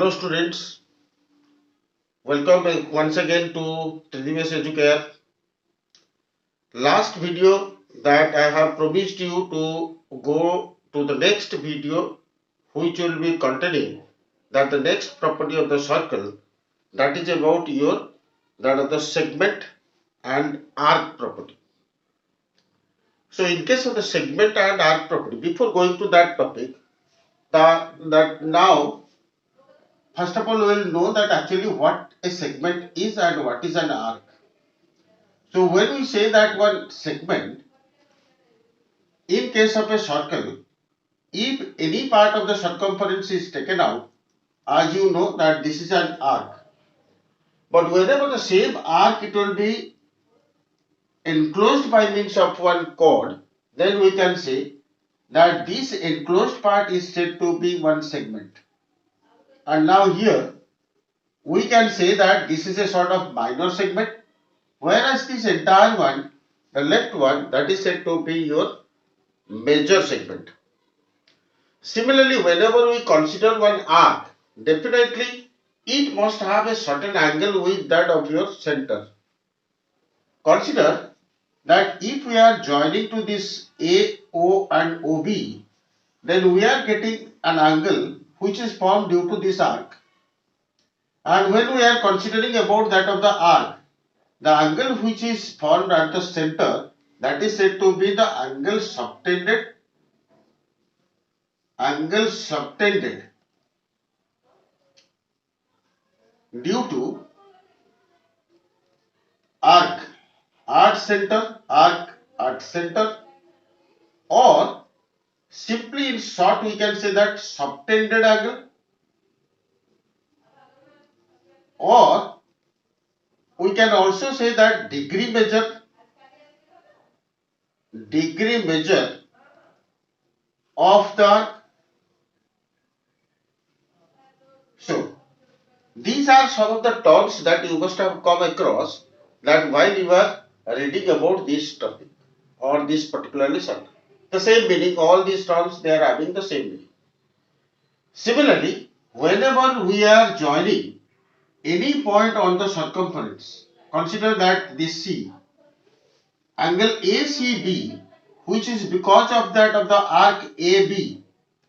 Hello students, welcome once again to Tridivesh Educare. Last video that I have promised you to go to the next video which will be containing that the next property of the circle, that is about your that of the segment and arc property. So in case of the segment and arc property, before going to that topic, that now first of all we will know that actually what a segment is and what is an arc. So when we say that one segment, in case of a circle, if any part of the circumference is taken out, as you know that this is an arc. But whenever the same arc it will be enclosed by means of one chord, then we can say that this enclosed part is said to be one segment. And now here we can say that this is a sort of minor segment, whereas this entire one, the left one, that is said to be your major segment. Similarly, whenever we consider one arc, definitely it must have a certain angle with that of your center. Consider that if we are joining to this AO and OB, then we are getting an angle which is formed due to this arc. And when we are considering about that of the arc, the angle which is formed at the center, that is said to be the angle subtended due to arc at center, or simply in short we can say that subtended angle, or we can also say that degree measure of the arc. So these are some of the terms that you must have come across that while you were reading about this topic or this particularly circle. The same meaning, all these terms they are having the same meaning. Similarly, whenever we are joining any point on the circumference, consider that this C, angle ACB, which is because of that of the arc AB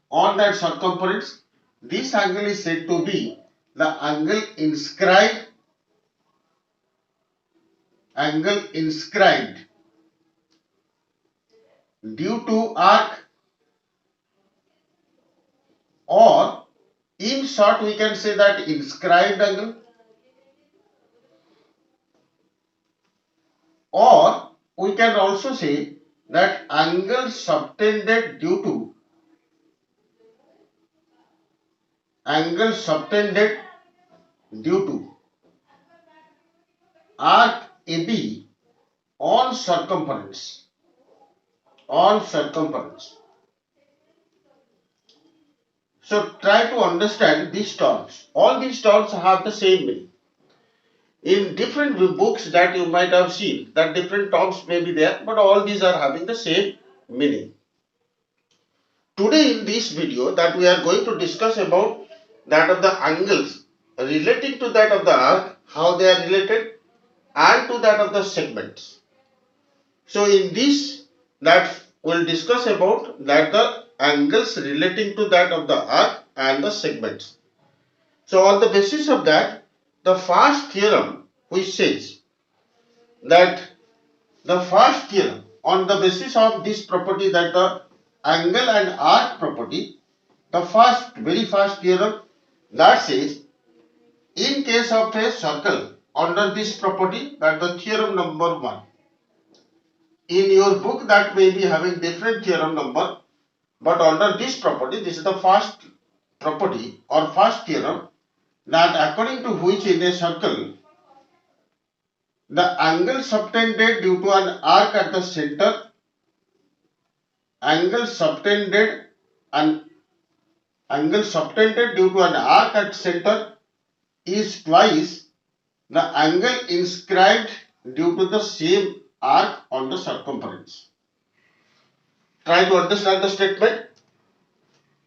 on that circumference, this angle is said to be the angle inscribed due to arc, or in short we can say that inscribed angle, or we can also say that angle subtended due to arc AB on circumference. So try to understand these terms. All these terms have the same meaning. In different books that you might have seen, that different terms may be there, but all these are having the same meaning. Today in this video that we are going to discuss about that of the angles relating to that of the arc, how they are related, and to that of the segments. So in this that we'll discuss about that the angles relating to that of the arc and the segments. So on the basis of that, the first theorem which says that on the basis of this property, that the angle and arc property, the very first theorem that says in case of a circle under this property, that the theorem number 1. In your book that may be having different theorem number, but under this property, this is the first property or first theorem, that according to which in a circle the angle subtended due to an arc at the center, angle subtended due to an arc at center is twice the angle inscribed due to the same arc on the circumference. Try to understand the statement.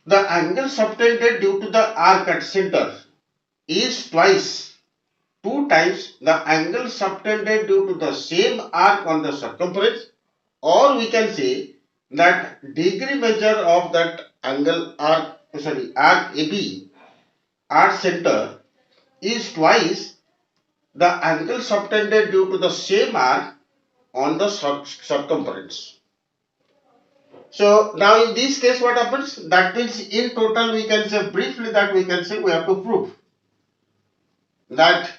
The angle subtended due to the arc at center is twice, two times the angle subtended due to the same arc on the circumference, or we can say that degree measure of that angle arc AB at center is twice the angle subtended due to the same arc on the circumference. So now in this case what happens? That means in total we can say briefly that we can say we have to prove that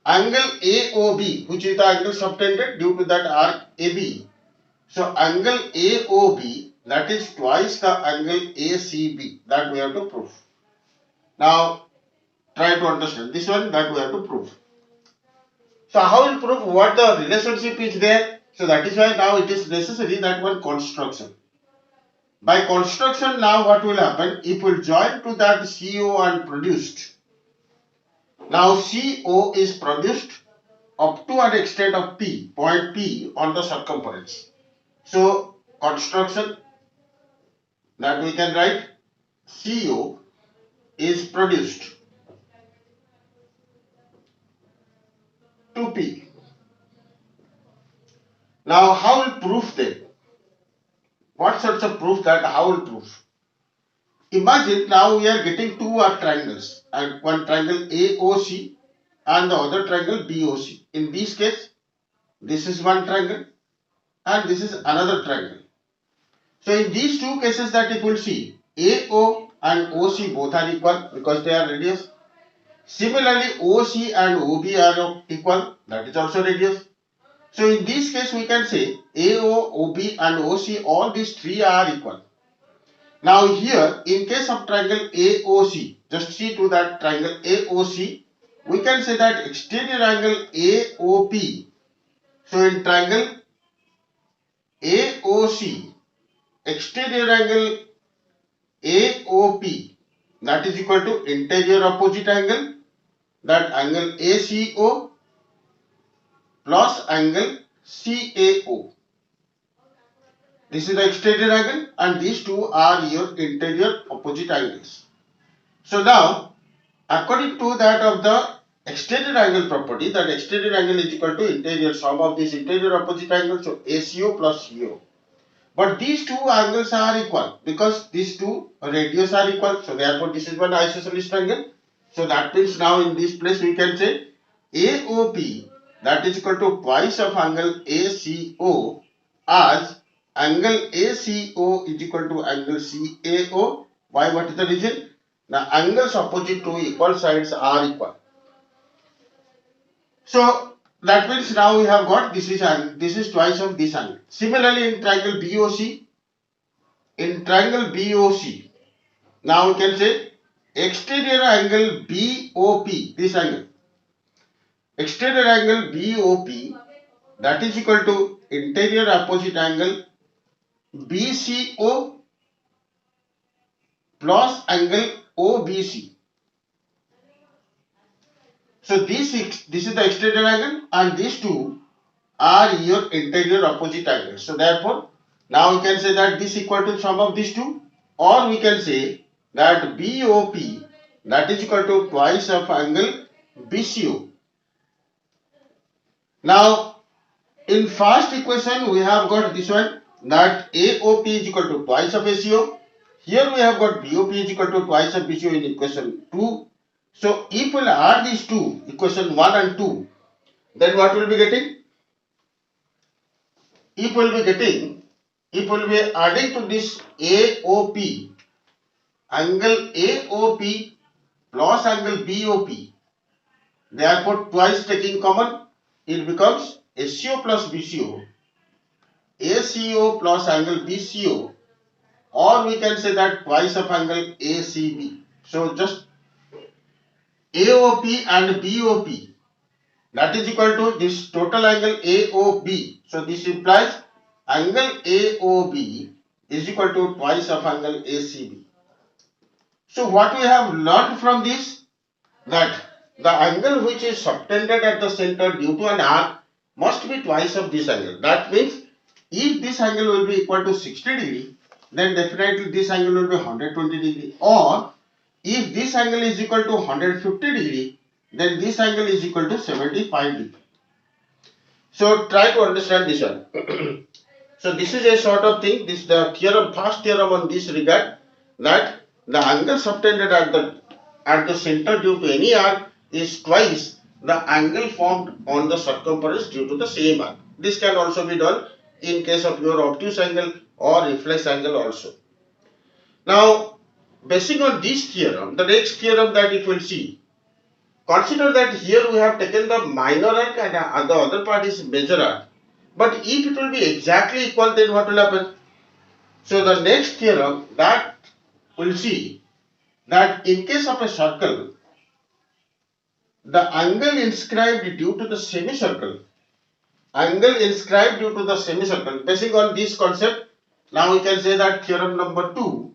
angle AOB, which is the angle subtended due to that arc AB. So angle AOB, that is twice the angle ACB, that we have to prove. Now try to understand this one, that we have to prove. So how will prove what the relationship is there? So that is why now it is necessary that one construction. By construction now what will happen? If we will join to that CO and produced. Now CO is produced up to an extent of P, point P on the circumference. So construction, that we can write CO is produced to P. Now how will prove then? What sorts of proof that how will prove? Imagine now we are getting two triangles, and one triangle AOC and the other triangle BOC. In this case, this is one triangle and this is another triangle. So in these two cases that if you will see, AO and OC both are equal because they are radius. Similarly, OC and OB are equal, that is also radius. So in this case we can say AO, OB and OC, all these three are equal. Now here in case of triangle AOC, just see to that triangle AOC, we can say that exterior angle AOP. So in triangle AOC, exterior angle AOP, that is equal to interior opposite angle, that angle ACO plus angle CAO. This is the exterior angle and these two are your interior opposite angles. So now according to that of the exterior angle property, that exterior angle is equal to interior sum of this interior opposite angles, so ACO plus CO. But these two angles are equal because these two radius are equal. So therefore this is one isosceles triangle. So that means now in this place we can say AOP, that is equal to twice of angle ACO, as angle ACO is equal to angle CAO. Why? What is the reason? The angles opposite to equal sides are equal. So that means now we have got this is twice of this angle. Similarly in triangle BOC, now we can say exterior angle BOP, this angle. Exterior angle BOP, that is equal to interior opposite angle BCO plus angle OBC. So this is the exterior angle and these two are your interior opposite angles. So therefore now we can say that this equal to sum of these two, or we can say that BOP, that is equal to twice of angle BCO. Now in first equation we have got this one, that AOP is equal to twice of ACO. Here we have got BOP is equal to twice of BCO in equation 2. So if we will add these two, equation 1 and 2, then what will be getting? If we will be adding to this AOP, angle AOP plus angle BOP, therefore twice taking common, it becomes ACO plus BCO, ACO plus angle BCO, or we can say that twice of angle ACB. So just AOP and BOP, that is equal to this total angle AOB. So this implies angle AOB is equal to twice of angle ACB. So what we have learned from this, that the angle which is subtended at the center due to an arc must be twice of this angle. That means if this angle will be equal to 60 degree, then definitely this angle will be 120 degree, or If this angle is equal to 150 degree, then this angle is equal to 75 degree. So try to understand this one. So this is a sort of thing, this the theorem, first theorem on this regard, that the angle subtended at the center due to any arc is twice the angle formed on the circumference due to the same arc. This can also be done in case of your obtuse angle or reflex angle also. Now, basing on this theorem, the next theorem that it will see, consider that here we have taken the minor arc and the other part is major arc. But if it will be exactly equal, then what will happen? So the next theorem that will see that in case of a circle, the angle inscribed due to the semicircle, basing on this concept, now we can say that theorem number 2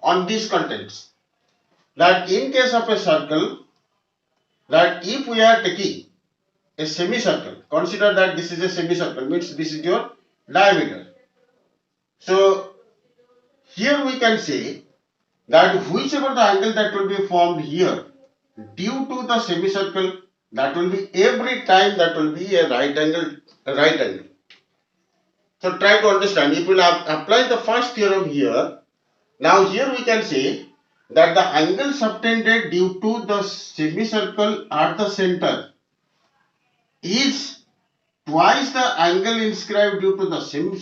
on these contents, that in case of a circle, that if we are taking a semicircle, consider that this is a semicircle, means this is your diameter. So here we can say that whichever the angle that will be formed here due to the semicircle, that will be every time that will be a right angle. So try to understand. If we will apply the first theorem here, now here we can say that the angle subtended due to the semicircle at the center is twice the angle inscribed due to the same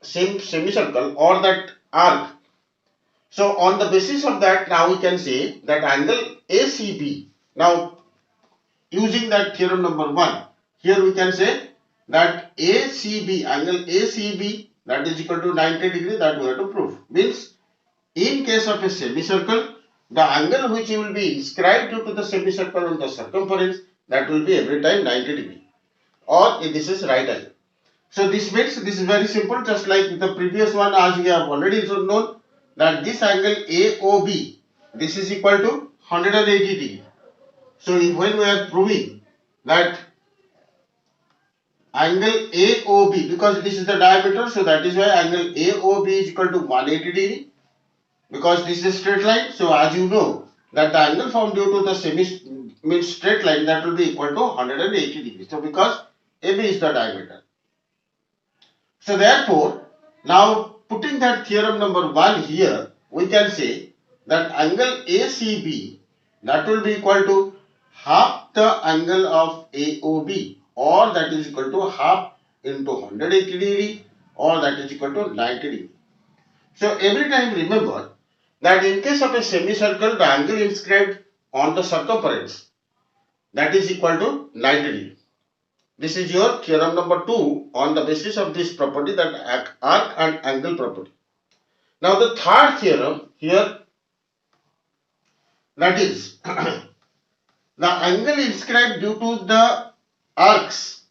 semicircle or that arc. So on the basis of that, now we can say that angle ACB. Now using that theorem number 1, here we can say that ACB, angle ACB, that is equal to 90 degree, that we have to prove. Means in case of a semicircle, the angle which will be inscribed due to the semicircle on the circumference, that will be every time 90 degree, or this is right angle. So this means this is very simple, just like the previous one, as we have already known that this angle AOB, this is equal to 180 degree. So when we are proving that angle AOB, because this is the diameter, so that is why angle AOB is equal to 180 degree, because this is a straight line. So as you know that the angle formed due to the means straight line, that will be equal to 180 degrees. So because AB is the diameter. So therefore, now putting that theorem number 1 here, we can say that angle ACB, that will be equal to half the angle of AOB, or that is equal to half into 180 degree, or that is equal to 90 degree. So every time remember that in case of a semicircle, the angle inscribed on the circumference, that is equal to 90 degree. This is your theorem number 2 on the basis of this property, that arc and angle property. Now the third theorem here, that is the angle inscribed due to the arcs,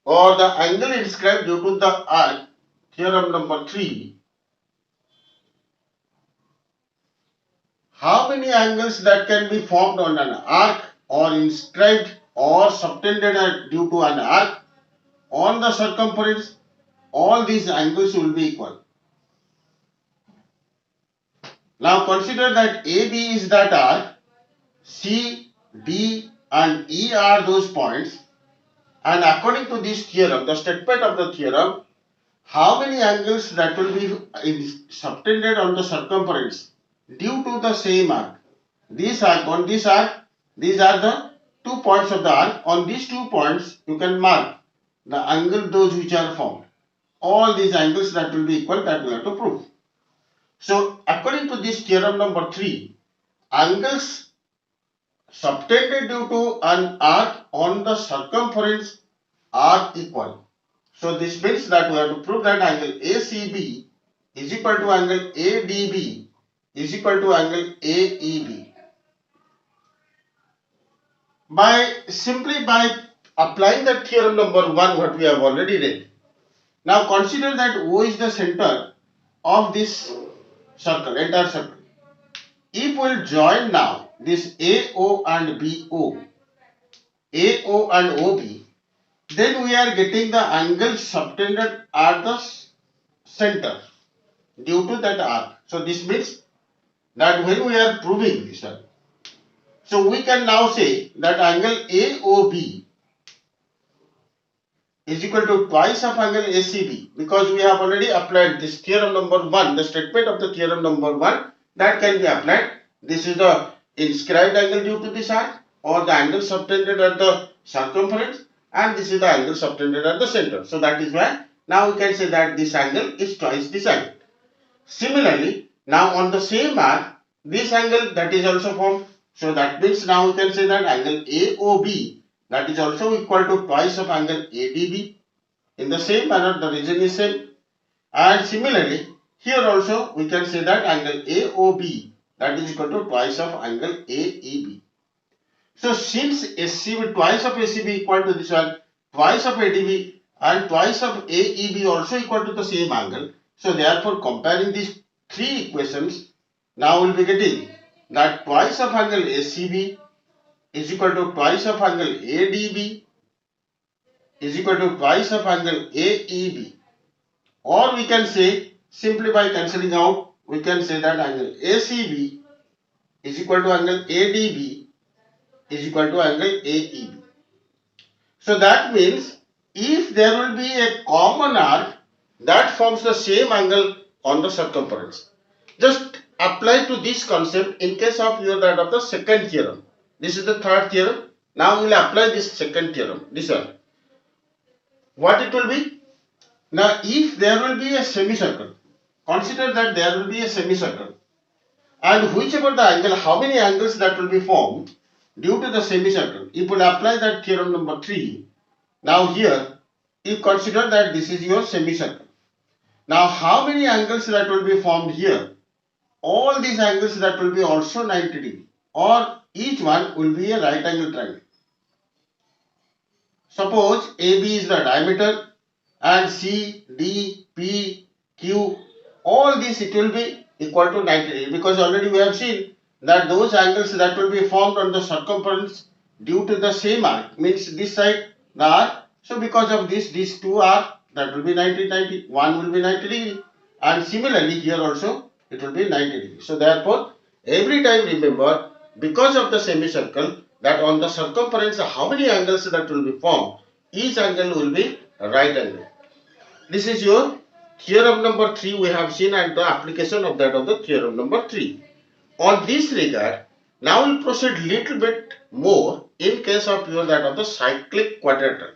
or the angle inscribed due to the arc, theorem number 3. How many angles that can be formed on an arc or inscribed or subtended due to an arc on the circumference, all these angles will be equal. Now consider that AB is that arc, C, D and E are those points, and according to this theorem, the statement of the theorem, how many angles that will be subtended on the circumference due to the same arc. This arc, on this arc, these are the 2 points of the arc. On these 2 points, you can mark the angle, those which are formed. All these angles that will be equal, that we have to prove. So according to this theorem number 3, angles subtended due to an arc on the circumference are equal. So this means that we have to prove that angle ACB is equal to angle ADB is equal to angle AEB. Simply by applying that theorem number 1, what we have already read. Now consider that O is the center of this circle, entire circle. If we will join now this AO and BO, AO and OB, then we are getting the angle subtended at the center. due to that arc. So this means that when we are proving this one, so we can now say that angle AOB is equal to twice of angle ACB, because we have already applied this theorem number 1, the statement of the theorem number 1 that can be applied. This is the inscribed angle due to this arc, or the angle subtended at the circumference, and this is the angle subtended at the center. So that is why now we can say that this angle is twice this angle. Similarly, now on the same arc, this angle that is also formed. So that means now we can say that angle AOB, that is also equal to twice of angle ADB. In the same manner, the region is same. And similarly, here also we can say that angle AOB, that is equal to twice of angle AEB. So since SCB, twice of ACB equal to this one, twice of ADB and twice of AEB also equal to the same angle. So therefore, comparing these three equations, now we will be getting that twice of angle ACB is equal to twice of angle ADB is equal to twice of angle AEB. Or we can say, simply by cancelling out, we can say that angle ACB is equal to angle ADB is equal to angle AEB. So that means if there will be a common arc that forms the same angle on the circumference, just apply to this concept in case of your that of the second theorem. This is the third theorem. Now we will apply this second theorem. This one. What it will be? Now if there will be a semicircle, consider that there will be a semicircle, and whichever the angle, how many angles that will be formed due to the semicircle, if we apply that theorem number 3, now here you consider that this is your semicircle. Now how many angles that will be formed here? All these angles that will be also 90 degree, or each one will be a right angle triangle. Suppose AB is the diameter and C, D, P, Q, all these it will be equal to 90 degree, because already we have seen that those angles that will be formed on the circumference due to the same arc, means this side the arc. So because of this, these two arc, that will be 90, one will be 90 degree, and similarly here also it will be 90 degree. So therefore every time remember, because of the semicircle, that on the circumference how many angles that will be formed, each angle will be right angle. This is your theorem number 3 we have seen, and the application of that of the theorem number 3. On this regard, now we'll proceed little bit more in case of your that of the cyclic quadrilateral,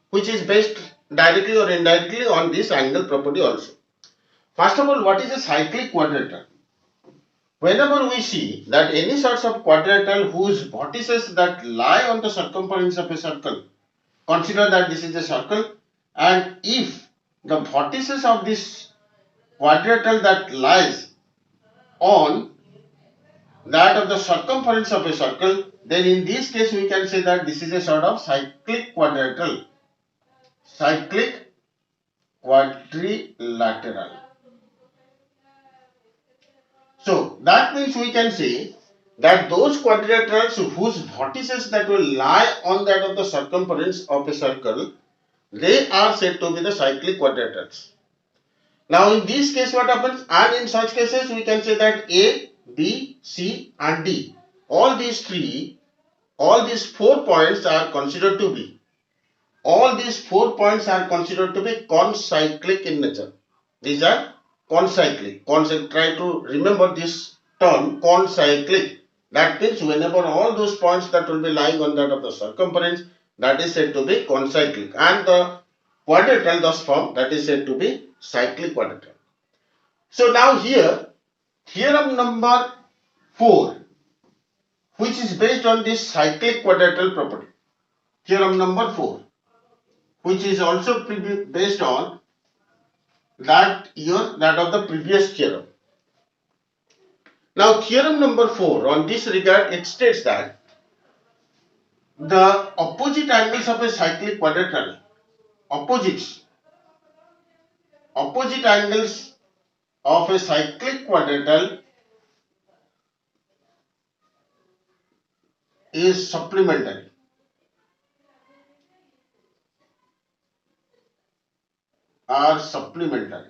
which is based directly or indirectly on this angle property also. First of all, what is a cyclic quadrilateral? Whenever we see that any sorts of quadrilateral whose vertices that lie on the circumference of a circle, consider that this is a circle, and if the vertices of this quadrilateral that lies on that of the circumference of a circle, then in this case we can say that this is a sort of cyclic quadrilateral. Cyclic quadrilateral. So that means we can say that those quadrilaterals whose vertices that will lie on that of the circumference of a circle, they are said to be the cyclic quadrilaterals. Now in this case what happens? And in such cases we can say that A, B, C and D, all these four points are considered to be, concyclic in nature. These are concyclic. Try to remember this term, concyclic. That means whenever all those points that will be lying on that of the circumference, that is said to be concyclic, and the quadrilateral thus formed, that is said to be cyclic quadrilateral. So now here theorem number 4, which is based on this cyclic quadrilateral property, theorem number 4, which is also based on that of the previous theorem. Now theorem number 4, on this regard, it states that the opposite angles of a cyclic quadrilateral, opposite angles of a cyclic quadrilateral is supplementary. Are supplementary.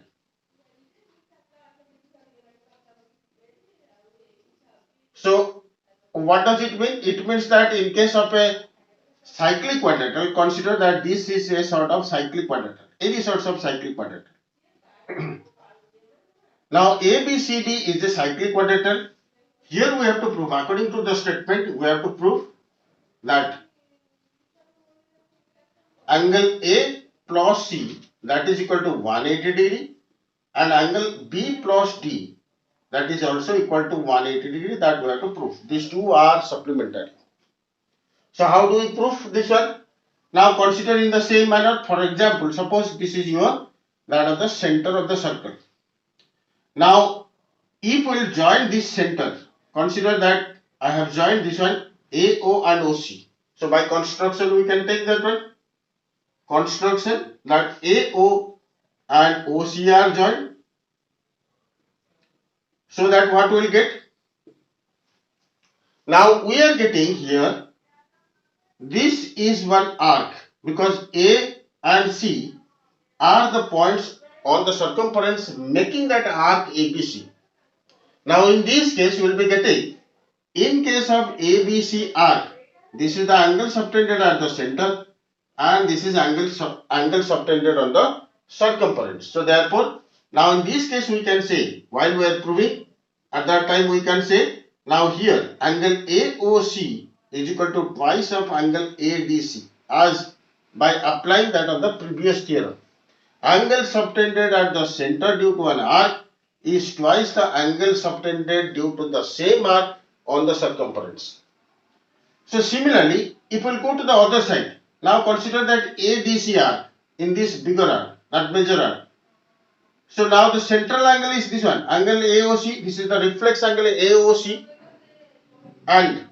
So what does it mean? It means that in case of a cyclic quadrilateral, consider that this is a sort of cyclic quadrilateral, any sorts of cyclic quadrilateral. Now ABCD is a cyclic quadrilateral. Here we have to prove, according to the statement, we have to prove that angle A plus C, that is equal to 180 degree, and angle B plus D, that is also equal to 180 degree, that we have to prove. These two are supplementary. So how do we prove this one? Now consider in the same manner. For example, suppose this is your, that of the center of the circle. Now if we will join this center, consider that I have joined this one AO and OC. So by construction we can take that one. Construction that AO and OC are joined. So that what we will get? Now we are getting here, this is one arc, because A and C are the points on the circumference making that arc ABC. Now in this case we will be getting, in case of ABC arc, this is the angle subtended at the center and this is angle subtended on the circumference. So therefore, now in this case we can say, while we are proving, at that time we can say, now here angle AOC is equal to twice of angle ADC, as by applying that of the previous theorem. Angle subtended at the center due to an arc is twice the angle subtended due to the same arc on the circumference. So similarly, if we go to the other side, now consider that ADC arc in this bigger arc, that major arc. So now the central angle is this one, angle AOC, this is the reflex angle AOC, and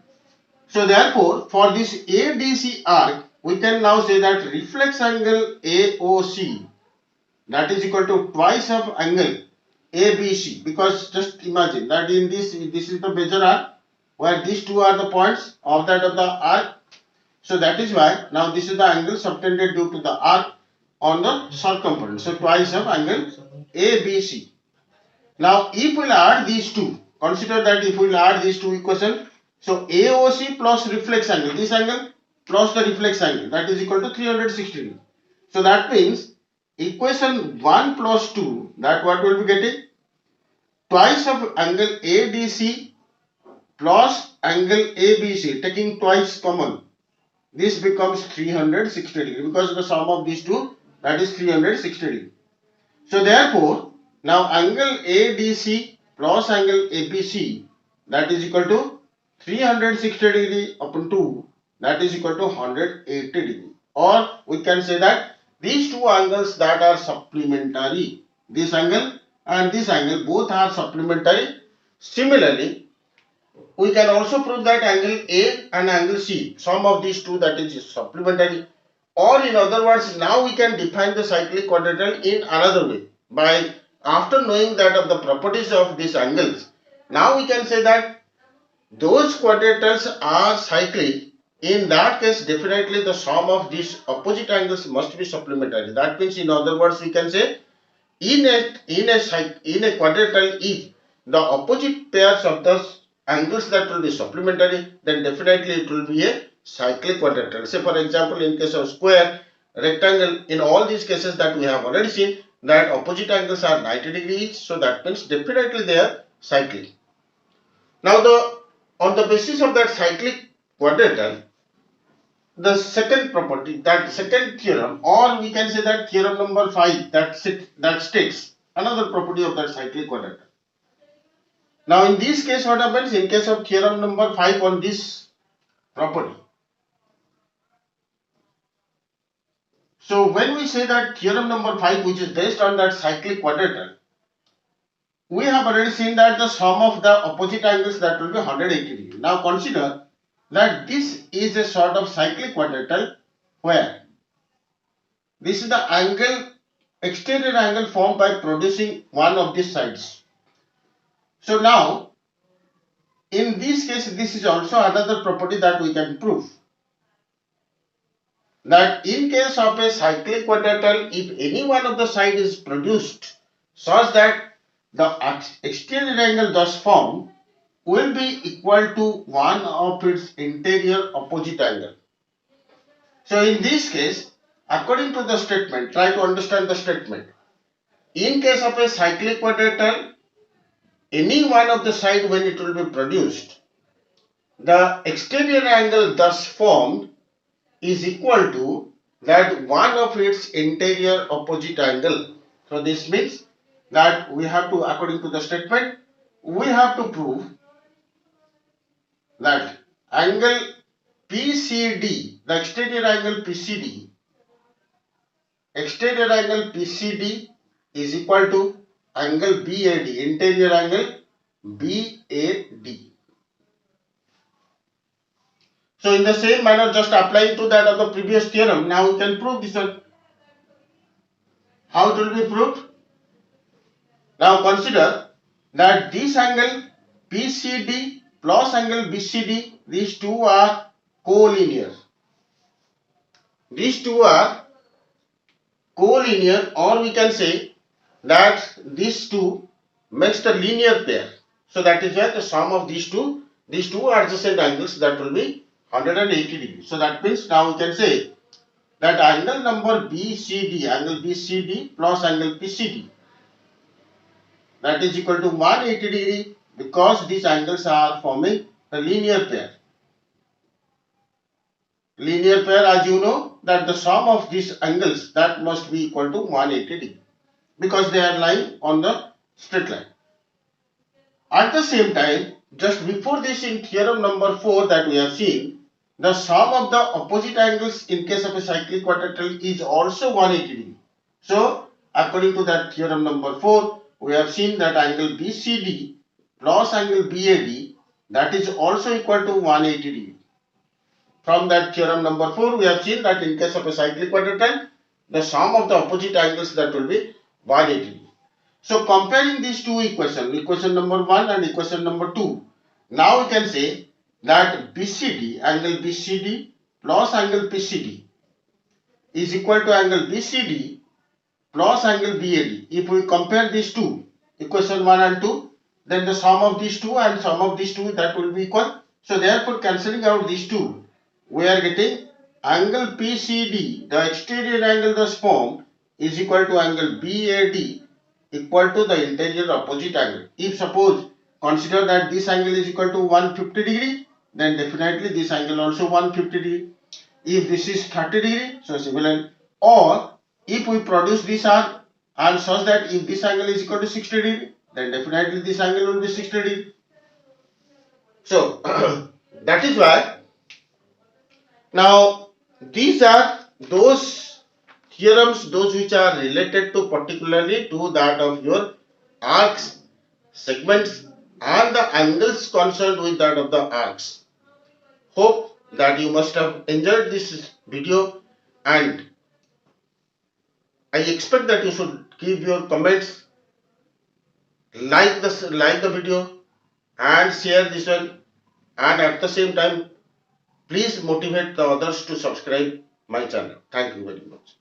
so therefore for this ADC arc, we can now say that reflex angle AOC, that is equal to twice of angle ABC, because just imagine that in this is the major arc where these two are the points of that of the arc. So that is why now this is the angle subtended due to the arc on the circumference. So twice of angle ABC. Now if we will add these two, consider that if we will add these two equations, so AOC plus reflex angle, this angle plus the reflex angle, that is equal to 360 degree. So that means equation 1 plus 2, that what we will be getting? Twice of angle ADC plus angle ABC, taking twice common, this becomes 360 degree, because the sum of these two, that is 360 degree. So therefore, now angle ADC plus angle ABC, that is equal to 360 degree upon 2, that is equal to 180 degree. Or we can say that these two angles that are supplementary, this angle and this angle, both are supplementary. Similarly, we can also prove that angle A and angle C, sum of these two, that is supplementary. Or in other words, now we can define the cyclic quadrilateral in another way. By after knowing that of the properties of these angles, now we can say that those quadrilaterals are cyclic. In that case, definitely the sum of these opposite angles must be supplementary. That means, in other words, we can say in a quadrilateral, if the opposite pairs of the angles that will be supplementary, then definitely it will be a cyclic quadrilateral. Say for example, in case of square, rectangle, in all these cases that we have already seen, that opposite angles are 90 degrees, so that means definitely they are cyclic. Now on the basis of that cyclic quadrilateral, the second property, that second theorem, or we can say that theorem number 5, that states another property of that cyclic quadrilateral. Now in this case, what happens? In case of theorem number 5 on this property, so when we say that theorem number 5, which is based on that cyclic quadrilateral, we have already seen that the sum of the opposite angles, that will be 180 degree. Now consider that this is a sort of cyclic quadrilateral where this is the angle, exterior angle formed by producing one of these sides. So now in this case, this is also another property that we can prove, that in case of a cyclic quadrilateral, if any one of the side is produced such that the exterior angle thus formed will be equal to one of its interior opposite angle. So in this case, according to the statement, try to understand the statement. In case of a cyclic quadrilateral, any one of the side when it will be produced, the exterior angle thus formed is equal to that one of its interior opposite angle. So this means that we have to, according to the statement, we have to prove that angle PCD, the exterior angle PCD is equal to angle BAD, interior angle BAD. So in the same manner, just applying to that of the previous theorem, now we can prove this one. How it will be proved? Now consider that this angle PCD plus angle BCD, these two are collinear. These two are collinear, or we can say that these two makes the linear pair. So that is why the sum of these two adjacent angles, that will be 180 degrees. So that means now we can say that angle number BCD plus angle PCD, that is equal to 180 degree, because these angles are forming a linear pair. Linear pair, as you know, that the sum of these angles, that must be equal to 180 degree, because they are lying on the straight line. At the same time, just before this, in theorem number 4 that we have seen, the sum of the opposite angles in case of a cyclic quadrilateral is also 180 degree. So according to that theorem number 4, we have seen that angle BCD plus angle BAD, that is also equal to 180 degree. From that theorem number 4, we have seen that in case of a cyclic quadrilateral, the sum of the opposite angles, that will be 180 degree. So comparing these two equations, equation number 1 and equation number 2, now we can say that angle BCD plus angle PCD is equal to angle BCD plus angle BAD. If we compare these two, equation 1 and 2, then the sum of these two and sum of these two, that will be equal. So therefore, cancelling out these two, we are getting angle PCD, the exterior angle thus formed, is equal to angle BAD equal to the interior opposite angle. If suppose consider that this angle is equal to 150 degree, then definitely this angle also 150 degree. If this is 30 degree, so similar. Or if we produce this arc and such that if this angle is equal to 60 degree, then definitely this angle will be 60 degree. So that is why now these are those theorems, those which are related to particularly to that of your arcs, segments and the angles concerned with that of the arcs. Hope that you must have enjoyed this video, and I expect that you should give your comments, like the video and share this one, and at the same time please motivate the others to subscribe my channel. Thank you very much.